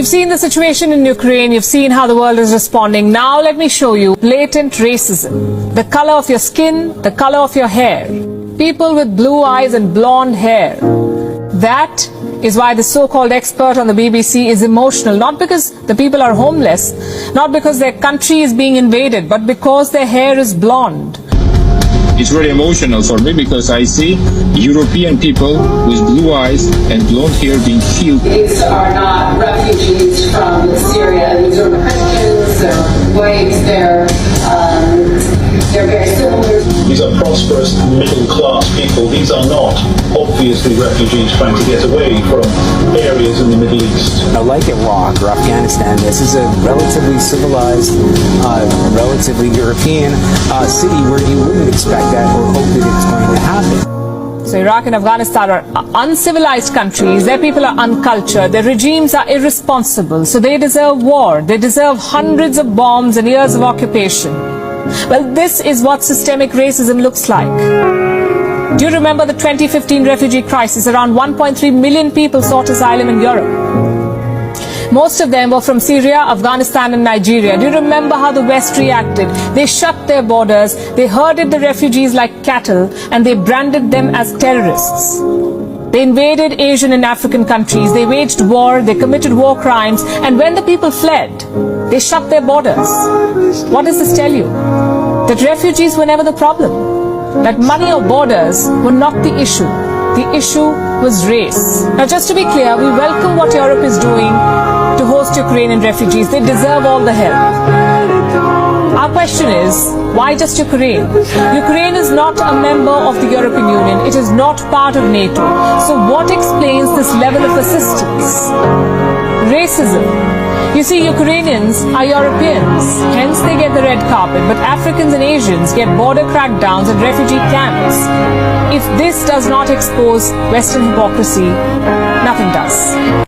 You've seen the situation in Ukraine, you've seen how the world is responding. Now let me show you blatant racism. The color of your skin, the color of your hair. People with blue eyes and blonde hair. That is why the so-called expert on the BBC is emotional, not because the people are homeless, not because their country is being invaded, but because their hair is blonde. It's very emotional for me because I see European people with blue eyes and blonde hair being killed. These are not refugees from Syria. These are Christians, they're white, they're very similar. These are prosperous middle-class people. These are not obviously refugees trying to get away from areas in the Middle East. Like Iraq or Afghanistan, this is a relatively civilized, relatively European city where you wouldn't expect that or hope that it's going to happen. So Iraq and Afghanistan are uncivilized countries. Their people are uncultured. Their regimes are irresponsible. So they deserve war. They deserve hundreds of bombs and years of occupation. Well, this is what systemic racism looks like. Do you remember the 2015 refugee crisis? Around 1.3 million people sought asylum in Europe. Most of them were from Syria, Afghanistan and Nigeria. Do you remember how the West reacted? They shut their borders, they herded the refugees like cattle, and they branded them as terrorists. They invaded Asian and African countries, they waged war, they committed war crimes, and when the people fled, they shut their borders. What does this tell you? That refugees were never the problem. That money or borders were not the issue. The issue was race. Now, just to be clear, we welcome what Europe is doing to host Ukrainian refugees. They deserve all the help. Our question is, why just Ukraine? Ukraine is not a member of the European Union. It is not part of NATO. So what explains this level of assistance? Racism. You see, Ukrainians are Europeans, hence they get the red carpet, but Africans and Asians get border crackdowns and refugee camps. If this does not expose Western hypocrisy, nothing does.